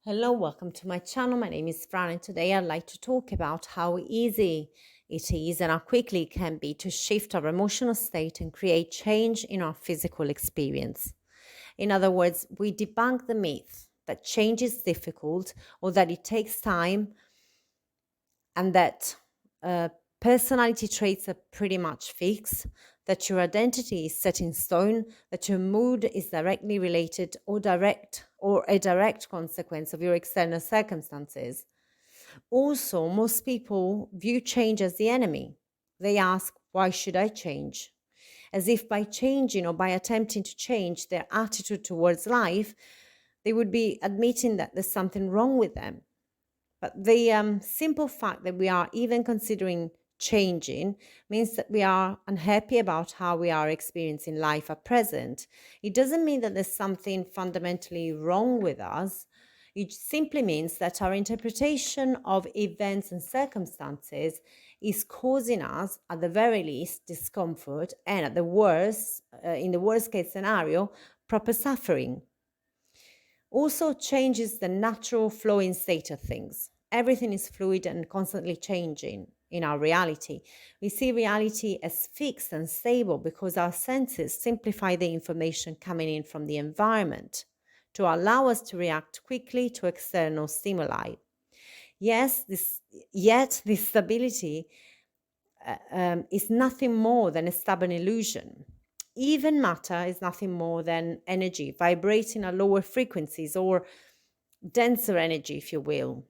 Hello, welcome to my channel. My name is Fran, and today I'd like to talk about how easy it is and how quickly it can be to shift our emotional state and create change in our physical experience. In other words, we debunk the myth that change is difficult or that it takes time and that uh, personality traits are pretty much fixed, that your identity is set in stone, that your mood is directly related or a direct consequence of your external circumstances. Also, most people view change as the enemy. They ask, why should I change? As if by changing or by attempting to change their attitude towards life, they would be admitting that there's something wrong with them. But the simple fact that we are even considering changing means that we are unhappy about how we are experiencing life at present. It doesn't mean that there's something fundamentally wrong with us. It simply means that our interpretation of events and circumstances is causing us, at the very least, discomfort, and at the worst, in the worst case scenario, proper suffering. Also changes the natural flowing state of things. Everything is fluid and constantly changing in our reality. We see reality as fixed and stable because our senses simplify the information coming in from the environment to allow us to react quickly to external stimuli. Yes, yet this stability is nothing more than a stubborn illusion. Even matter is nothing more than energy vibrating at lower frequencies or denser energy, if you will.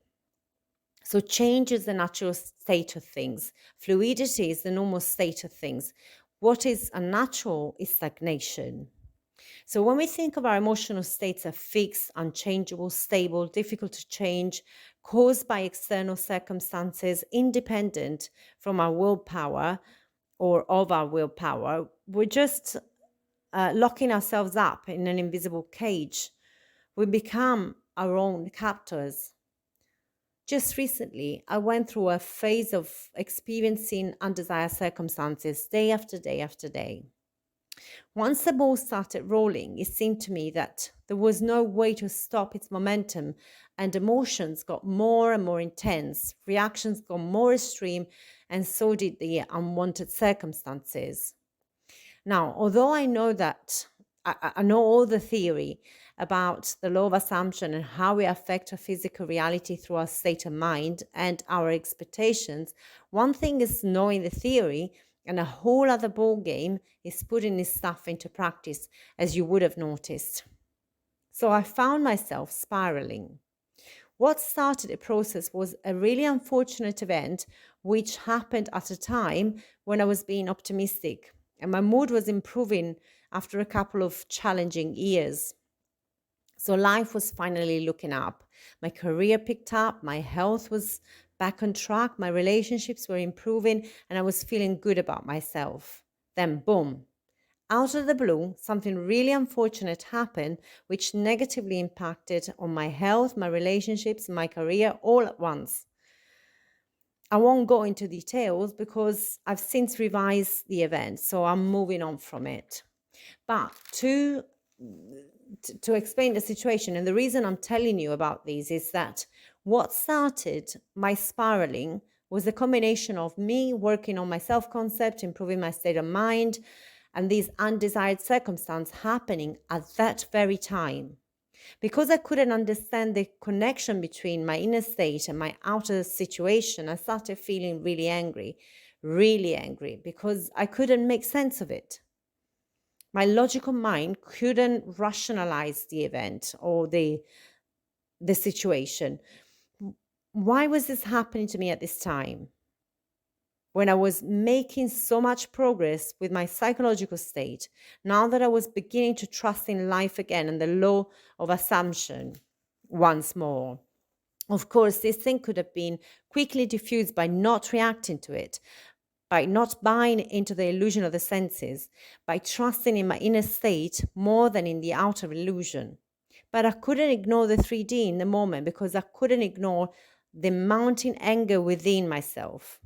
So change is the natural state of things. Fluidity is the normal state of things. What is unnatural is stagnation. So when we think of our emotional states as fixed, unchangeable, stable, difficult to change, caused by external circumstances, independent from our willpower or of our willpower, we're just locking ourselves up in an invisible cage. We become our own captors. Just recently, I went through a phase of experiencing undesired circumstances day after day after day. Once the ball started rolling, it seemed to me that there was no way to stop its momentum, and emotions got more and more intense, reactions got more extreme, and so did the unwanted circumstances. Now, although I know that I know all the theory about the law of assumption and how we affect our physical reality through our state of mind and our expectations, one thing is knowing the theory, and a whole other ball game is putting this stuff into practice, as you would have noticed. So I found myself spiraling. What started the process was a really unfortunate event which happened at a time when I was being optimistic and my mood was improving after a couple of challenging years. So life was finally looking up. My career picked up, my health was back on track, my relationships were improving, and I was feeling good about myself. Then, boom, out of the blue, something really unfortunate happened, which negatively impacted on my health, my relationships, my career all at once. I won't go into details because I've since revised the event, so I'm moving on from it. But to explain the situation, and the reason I'm telling you about these is that what started my spiraling was a combination of me working on my self-concept, improving my state of mind, and these undesired circumstances happening at that very time. Because I couldn't understand the connection between my inner state and my outer situation, I started feeling really angry, because I couldn't make sense of it. My logical mind couldn't rationalize the event or the situation. Why was this happening to me at this time, when I was making so much progress with my psychological state, now that I was beginning to trust in life again and the law of assumption once more? Of course, this thing could have been quickly diffused by not reacting to it, by not buying into the illusion of the senses, by trusting in my inner state more than in the outer illusion. But I couldn't ignore the 3D in the moment, because I couldn't ignore the mounting anger within myself.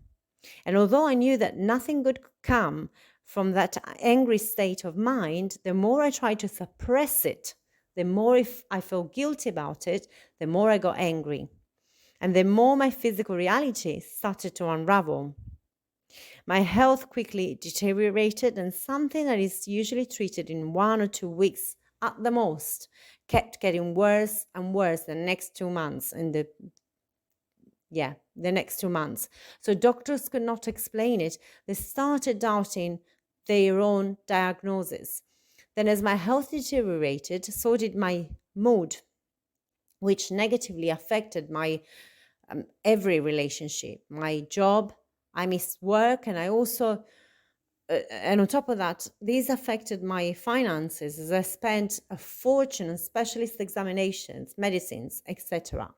And although I knew that nothing good could come from that angry state of mind, the more I tried to suppress it, the more if I felt guilty about it, the more I got angry. And the more my physical reality started to unravel. My health quickly deteriorated, and something that is usually treated in 1 or 2 weeks at the most kept getting worse and worse the next 2 months the next 2 months. So doctors could not explain it. They started doubting their own diagnosis. Then as my health deteriorated, so did my mood, which negatively affected my every relationship, my job. I missed work, and I also and on top of that, these affected my finances as I spent a fortune on specialist examinations, medicines, etc.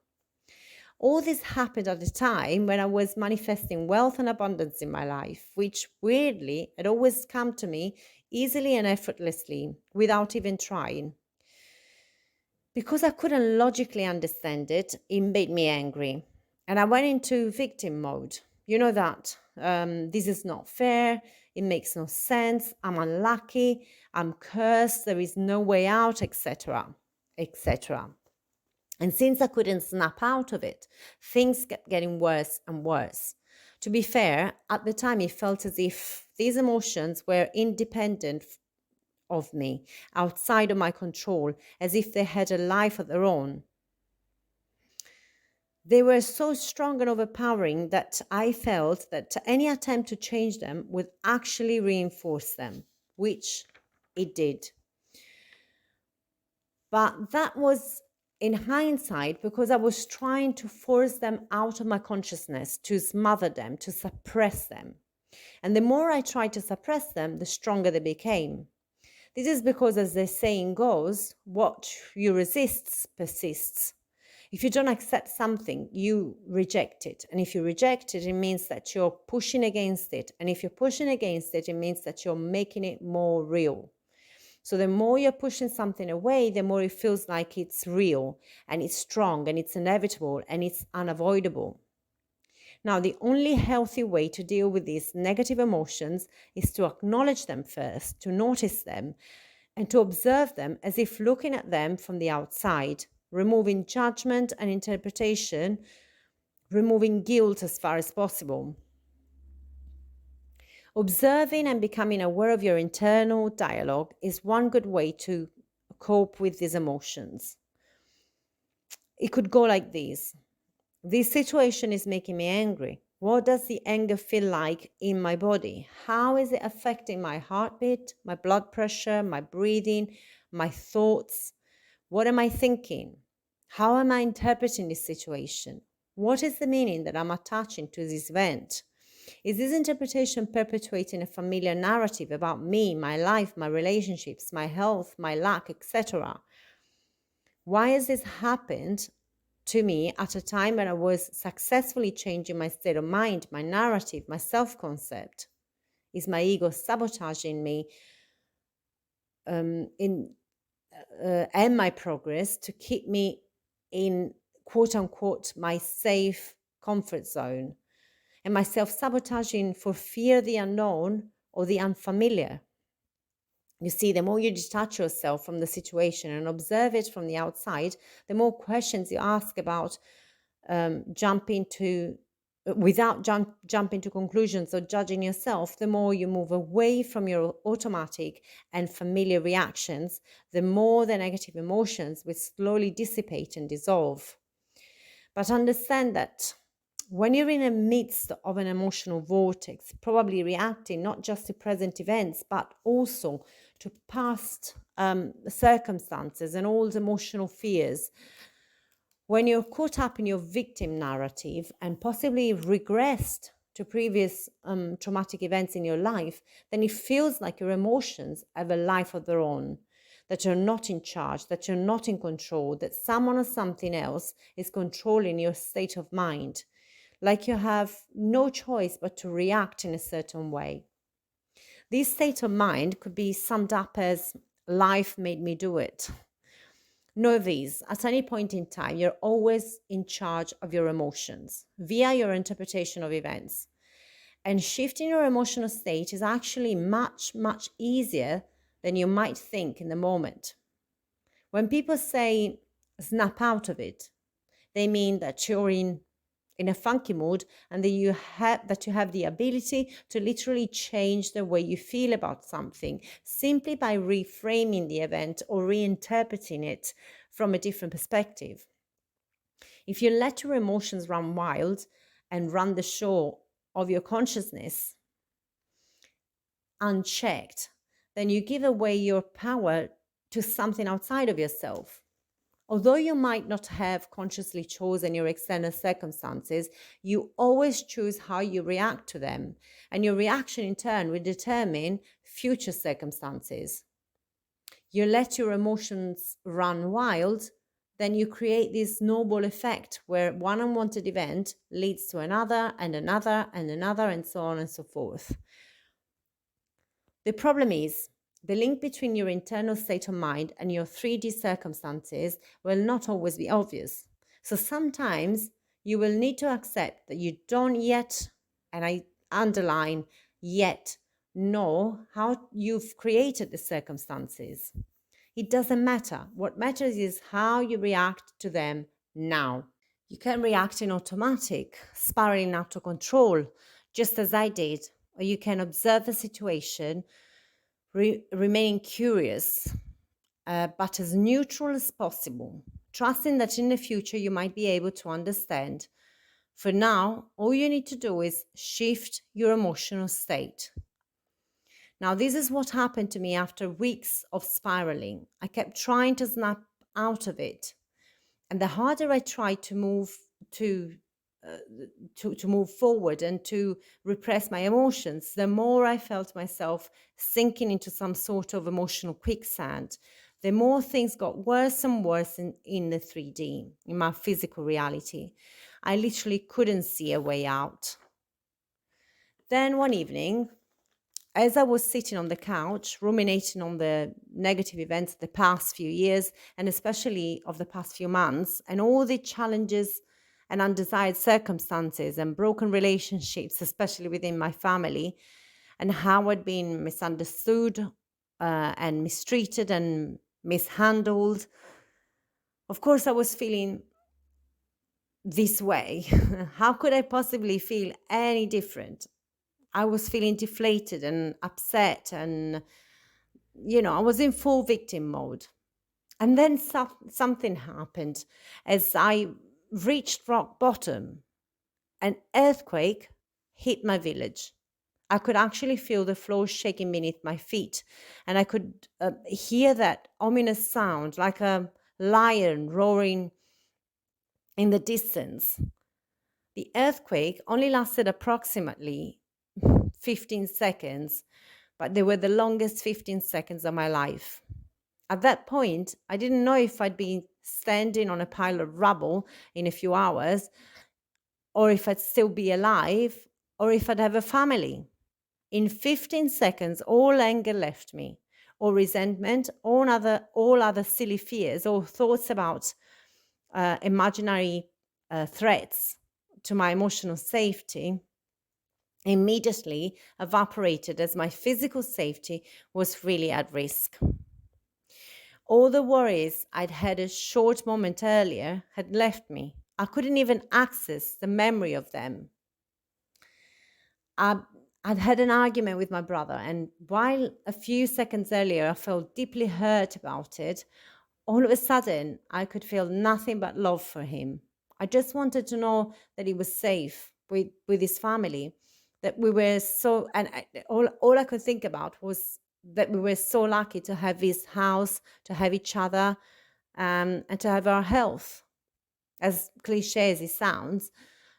All this happened at a time when I was manifesting wealth and abundance in my life, which weirdly had always come to me easily and effortlessly without even trying. Because I couldn't logically understand it, it made me angry. And I went into victim mode. You know that this is not fair, it makes no sense, I'm unlucky, I'm cursed, there is no way out, etc. etc. And since I couldn't snap out of it, things kept getting worse and worse. To be fair, at the time it felt as if these emotions were independent of me, outside of my control, as if they had a life of their own. They were so strong and overpowering that I felt that any attempt to change them would actually reinforce them, which it did. But that was in hindsight because I was trying to force them out of my consciousness, to smother them, to suppress them. And the more I tried to suppress them, the stronger they became. This is because, as the saying goes, what you resist persists. If you don't accept something, you reject it. And if you reject it, it means that you're pushing against it. And if you're pushing against it, it means that you're making it more real. So the more you're pushing something away, the more it feels like it's real and it's strong and it's inevitable and it's unavoidable. Now, the only healthy way to deal with these negative emotions is to acknowledge them first, to notice them, and to observe them as if looking at them from the outside, removing judgment and interpretation, removing guilt as far as possible. Observing and becoming aware of your internal dialogue is one good way to cope with these emotions. It could go like this. This situation is making me angry. What does the anger feel like in my body? How is it affecting my heartbeat, my blood pressure, my breathing, my thoughts? What am I thinking? How am I interpreting this situation? What is the meaning that I'm attaching to this event? Is this interpretation perpetuating a familiar narrative about me, my life, my relationships, my health, my lack, etc.? Why has this happened to me at a time when I was successfully changing my state of mind, my narrative, my self-concept? Is my ego sabotaging me and my progress to keep me in quote unquote my safe comfort zone? Am I self-sabotaging for fear of the unknown or the unfamiliar? You see, the more you detach yourself from the situation and observe it from the outside, the more questions you ask about jumping to conclusions or judging yourself, the more you move away from your automatic and familiar reactions, the more the negative emotions will slowly dissipate and dissolve. But understand that when you're in the midst of an emotional vortex, probably reacting not just to present events, but also to past circumstances and old emotional fears, when you're caught up in your victim narrative and possibly regressed to previous traumatic events in your life, then it feels like your emotions have a life of their own, that you're not in charge, that you're not in control, that someone or something else is controlling your state of mind, like you have no choice but to react in a certain way. This state of mind could be summed up as life made me do it. Know this, at any point in time, you're always in charge of your emotions via your interpretation of events. And shifting your emotional state is actually much, much easier than you might think in the moment. When people say snap out of it, they mean that you're in a funky mood and that you have the ability to literally change the way you feel about something simply by reframing the event or reinterpreting it from a different perspective. If you let your emotions run wild and run the show of your consciousness unchecked, then you give away your power to something outside of yourself. Although you might not have consciously chosen your external circumstances, you always choose how you react to them, and your reaction in turn will determine future circumstances. You let your emotions run wild, then you create this snowball effect where one unwanted event leads to another and another and another, and so on and so forth. The problem is, the link between your internal state of mind and your 3D circumstances will not always be obvious. So sometimes you will need to accept that you don't yet, and I underline yet, know how you've created the circumstances. It doesn't matter. What matters is how you react to them now. You can react in automatic, spiraling out of control, just as I did, or you can observe the situation, remaining curious, but as neutral as possible, trusting that in the future you might be able to understand. For now, all you need to do is shift your emotional state. Now, this is what happened to me after weeks of spiraling. I kept trying to snap out of it. And the harder I tried to move to move forward and to repress my emotions, the more I felt myself sinking into some sort of emotional quicksand. The more things got worse and worse in the 3D, in my physical reality. I literally couldn't see a way out. Then one evening, as I was sitting on the couch, ruminating on the negative events of the past few years, and especially of the past few months, and all the challenges and undesired circumstances and broken relationships, especially within my family, and how I'd been misunderstood and mistreated and mishandled, of course, I was feeling this way. How could I possibly feel any different? I was feeling deflated and upset, and I was in full victim mode. And then something happened as I reached rock bottom. An earthquake hit my village. I could actually feel the floor shaking beneath my feet, and I could hear that ominous sound like a lion roaring in the distance. The earthquake only lasted approximately 15 seconds, but they were the longest 15 seconds of my life. At that point, I didn't know if I'd be standing on a pile of rubble in a few hours, or if I'd still be alive, or if I'd have a family. In 15 seconds, all anger left me, or resentment, all other silly fears, or thoughts about imaginary threats to my emotional safety immediately evaporated as my physical safety was really at risk. All the worries I'd had a short moment earlier had left me. I couldn't even access the memory of them. I'd had an argument with my brother, and while a few seconds earlier I felt deeply hurt about it, all of a sudden I could feel nothing but love for him. I just wanted to know that he was safe with his family, that we were so, and all I could think about was that we were so lucky to have his house, to have each other, and to have our health. As cliche as it sounds,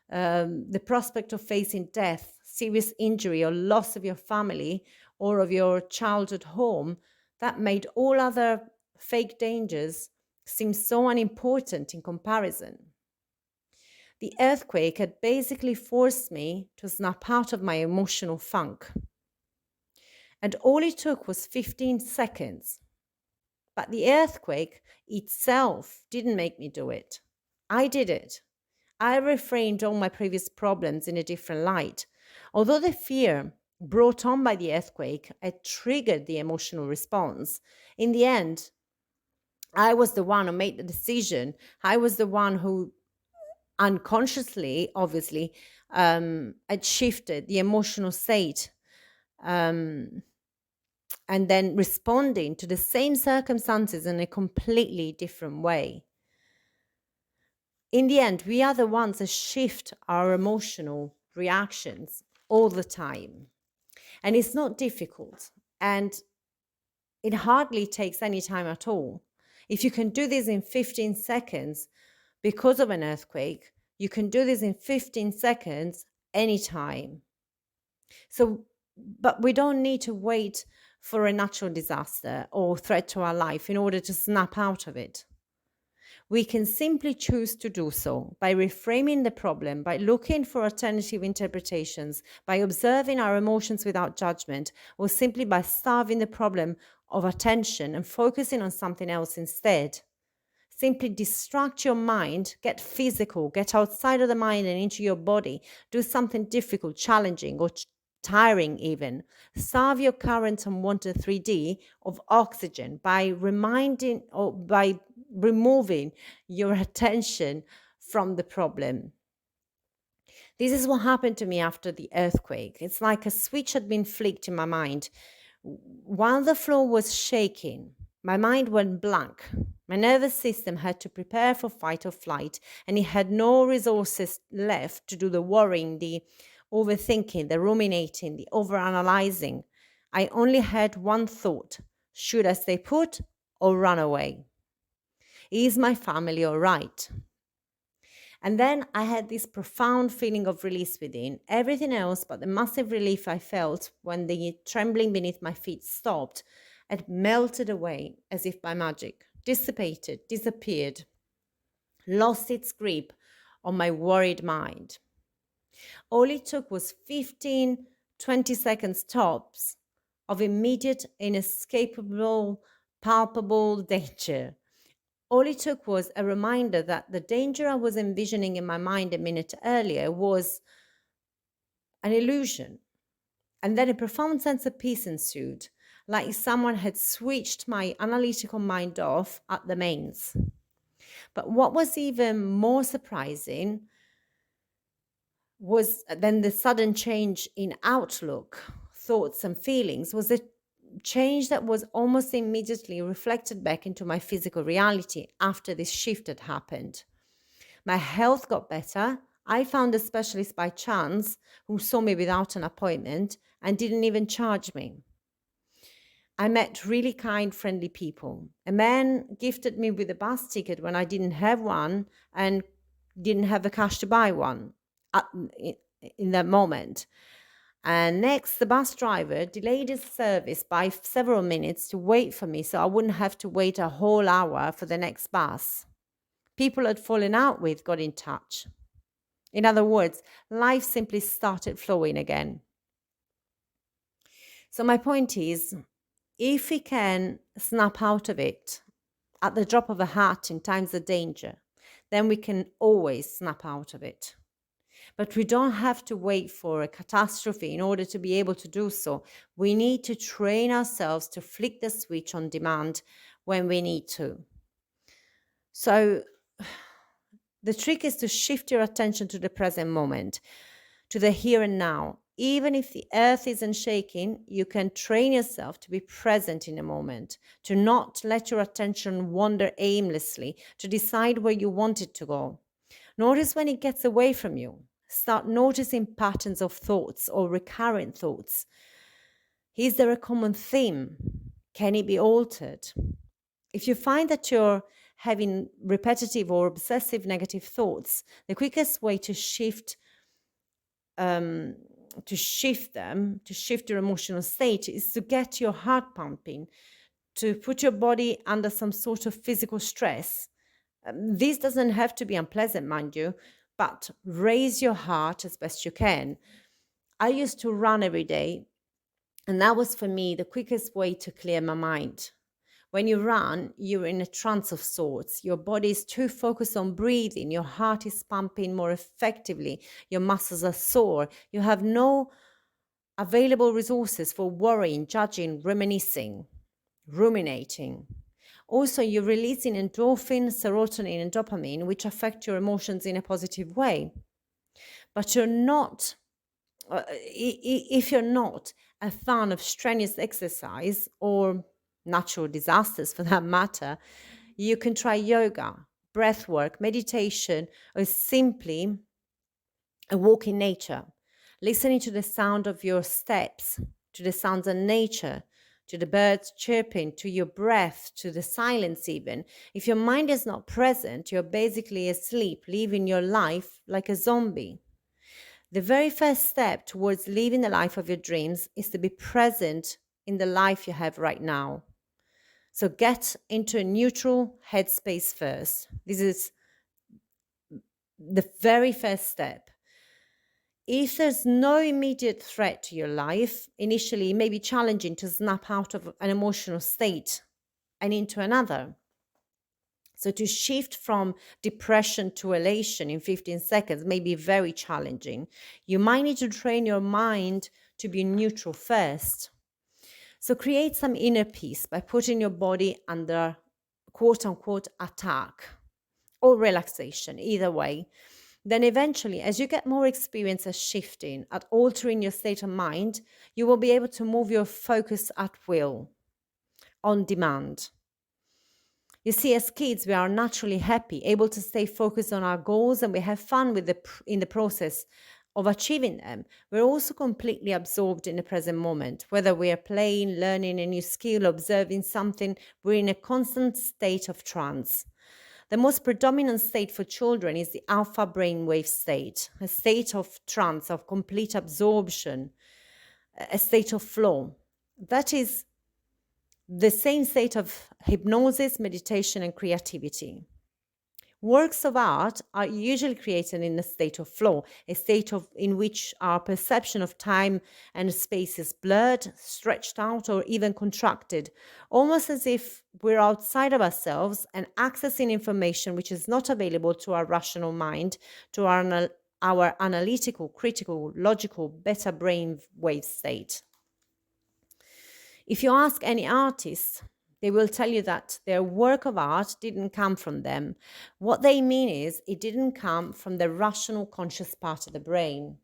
the prospect of facing death, serious injury, or loss of your family or of your childhood home, that made all other fake dangers seem so unimportant in comparison. The earthquake had basically forced me to snap out of my emotional funk. And all it took was 15 seconds. But the earthquake itself didn't make me do it. I did it. I reframed all my previous problems in a different light. Although the fear brought on by the earthquake had triggered the emotional response, in the end, I was the one who made the decision. I was the one who unconsciously, obviously, had shifted the emotional state, um, and then responding to the same circumstances in a completely different way. In the end, we are the ones that shift our emotional reactions all the time. And it's not difficult. And it hardly takes any time at all. If you can do this in 15 seconds because of an earthquake, you can do this in 15 seconds anytime. So, but we don't need to wait for a natural disaster or threat to our life in order to snap out of it. We can simply choose to do so by reframing the problem, by looking for alternative interpretations, by observing our emotions without judgment, or simply by starving the problem of attention and focusing on something else instead. Simply distract your mind, get physical, get outside of the mind and into your body, do something difficult, challenging, or tiring even. Starve your current unwanted 3D of oxygen by reminding or by removing your attention from the problem. This is what happened to me after the earthquake. It's like a switch had been flicked in my mind. While the floor was shaking, my mind went blank. My nervous system had to prepare for fight or flight, and it had no resources left to do the worrying, the overthinking, the ruminating, the overanalyzing. I only had one thought: should I stay put or run away? Is my family all right? And then I had this profound feeling of release within. Everything else but the massive relief I felt when the trembling beneath my feet stopped had melted away as if by magic, dissipated, disappeared, lost its grip on my worried mind. All it took was 15, 20 seconds tops of immediate, inescapable, palpable danger. All it took was a reminder that the danger I was envisioning in my mind a minute earlier was an illusion. And then a profound sense of peace ensued, like someone had switched my analytical mind off at the mains. But what was even more surprising was then the sudden change in outlook, thoughts, and feelings was a change that was almost immediately reflected back into my physical reality after this shift had happened. My health got better. I found a specialist by chance who saw me without an appointment and didn't even charge me. I met really kind, friendly people. A man gifted me with a bus ticket when I didn't have one and didn't have the cash to buy one in that moment. And next, the bus driver delayed his service by several minutes to wait for me so I wouldn't have to wait a whole hour for the next bus. People I'd fallen out with got in touch. In other words, life simply started flowing again. So my point is, if we can snap out of it at the drop of a hat in times of danger, then we can always snap out of it. But we don't have to wait for a catastrophe in order to be able to do so. We need to train ourselves to flick the switch on demand when we need to. So the trick is to shift your attention to the present moment, to the here and now. Even if the earth isn't shaking, you can train yourself to be present in a moment, to not let your attention wander aimlessly, to decide where you want it to go. Notice when it gets away from you. Start noticing patterns of thoughts or recurrent thoughts. Is there a common theme? Can it be altered? If you find that you're having repetitive or obsessive negative thoughts, the quickest way to shift them, to shift your emotional state, is to get your heart pumping, to put your body under some sort of physical stress. This doesn't have to be unpleasant, mind you, but raise your heart as best you can. I used to run every day, and that was for me the quickest way to clear my mind. When you run, you're in a trance of sorts. Your body is too focused on breathing. Your heart is pumping more effectively. Your muscles are sore. You have no available resources for worrying, judging, reminiscing, ruminating. Also, you're releasing endorphin, serotonin, and dopamine, which affect your emotions in a positive way. But you're not, if you're not a fan of strenuous exercise or natural disasters for that matter, you can try yoga, breath work, meditation, or simply a walk in nature, listening to the sound of your steps, to the sounds of nature, to the birds chirping, to your breath, to the silence, even. If your mind is not present, you're basically asleep, living your life like a zombie. The very first step towards living the life of your dreams is to be present in the life you have right now. So get into a neutral headspace first. This is the very first step. If there's no immediate threat to your life, initially it may be challenging to snap out of an emotional state and into another. So to shift from depression to elation in 15 seconds may be very challenging. You might need to train your mind to be neutral first. So create some inner peace by putting your body under quote unquote attack or relaxation, either way. Then eventually, as you get more experience at shifting, at altering your state of mind, you will be able to move your focus at will, on demand. You see, as kids, we are naturally happy, able to stay focused on our goals, and we have fun in the process of achieving them. We're also completely absorbed in the present moment. Whether we are playing, learning a new skill, observing something, we're in a constant state of trance. The most predominant state for children is the alpha brainwave state, a state of trance, of complete absorption, a state of flow. That is the same state of hypnosis, meditation, and creativity. Works of art are usually created in a state of flow, a state in which our perception of time and space is blurred, stretched out, or even contracted, almost as if we're outside of ourselves and accessing information which is not available to our rational mind, to our analytical, critical, logical, beta brain wave state. If you ask any artist, they will tell you that their work of art didn't come from them. What they mean is it didn't come from the rational conscious part of the brain.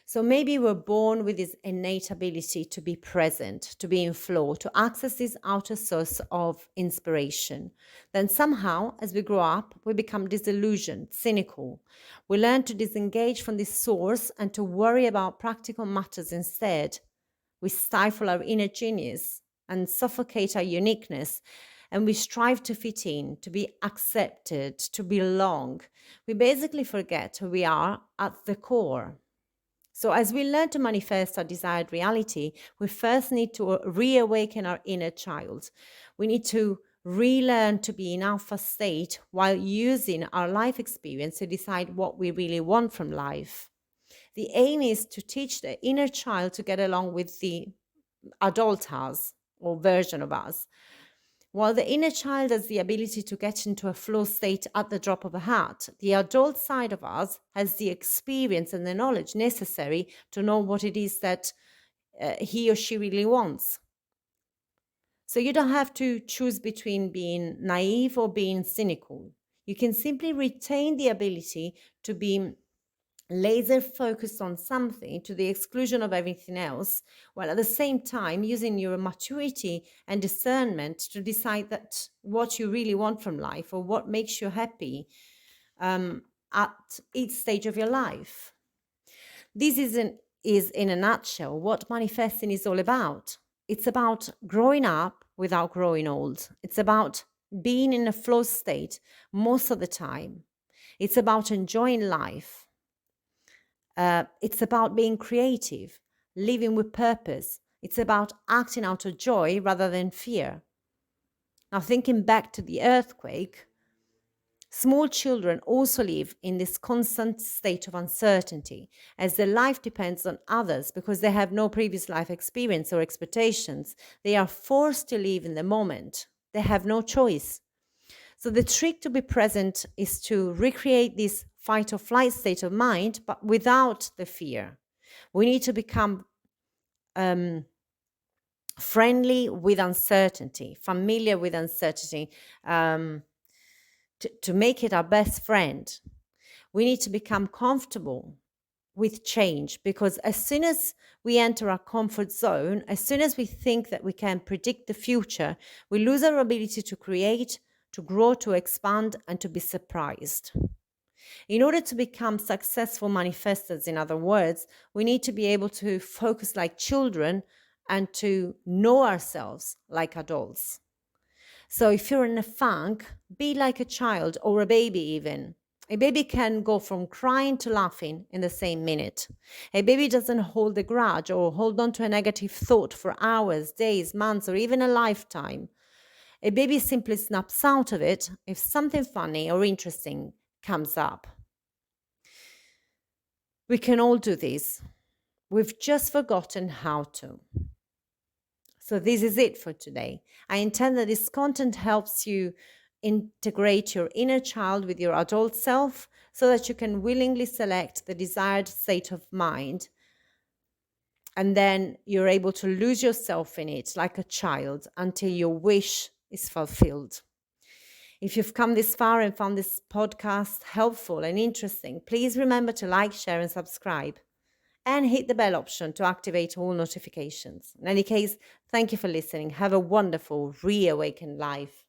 So maybe we're born with this innate ability to be present, to be in flow, to access this outer source of inspiration. Then somehow, as we grow up, we become disillusioned, cynical. We learn to disengage from this source and to worry about practical matters instead. We stifle our inner genius and suffocate our uniqueness, and we strive to fit in, to be accepted, to belong. We basically forget who we are at the core. So as we learn to manifest our desired reality, we first need to reawaken our inner child. We need to relearn to be in alpha state while using our life experience to decide what we really want from life. The aim is to teach the inner child to get along with the adult us or version of us. While the inner child has the ability to get into a flow state at the drop of a hat, the adult side of us has the experience and the knowledge necessary to know what it is that he or she really wants. So you don't have to choose between being naive or being cynical. You can simply retain the ability to be laser focused on something to the exclusion of everything else, while at the same time using your maturity and discernment to decide that what you really want from life or what makes you happy at each stage of your life. This is in a nutshell what manifesting is all about. It's about growing up without growing old. It's about being in a flow state most of the time. It's about enjoying life. It's about being creative, living with purpose. It's about acting out of joy rather than fear. Now, thinking back to the earthquake, small children also live in this constant state of uncertainty, as their life depends on others because they have no previous life experience or expectations. They are forced to live in the moment. They have no choice. So the trick to be present is to recreate this fight or flight state of mind, but without the fear. We need to become friendly with uncertainty, familiar with uncertainty, to make it our best friend. We need to become comfortable with change, because as soon as we enter our comfort zone, as soon as we think that we can predict the future, we lose our ability to create, to grow, to expand, and to be surprised. In order to become successful manifestors, in other words, we need to be able to focus like children and to know ourselves like adults. So if you're in a funk, be like a child or a baby even. A baby can go from crying to laughing in the same minute. A baby doesn't hold a grudge or hold on to a negative thought for hours, days, months, or even a lifetime. A baby simply snaps out of it if something funny or interesting comes up. We can all do this. We've just forgotten how to. So this is it for today. I intend that this content helps you integrate your inner child with your adult self so that you can willingly select the desired state of mind. And then you're able to lose yourself in it like a child until your wish is fulfilled. If you've come this far and found this podcast helpful and interesting, please remember to like, share, and subscribe. And hit the bell option to activate all notifications. In any case, thank you for listening. Have a wonderful, reawakened life.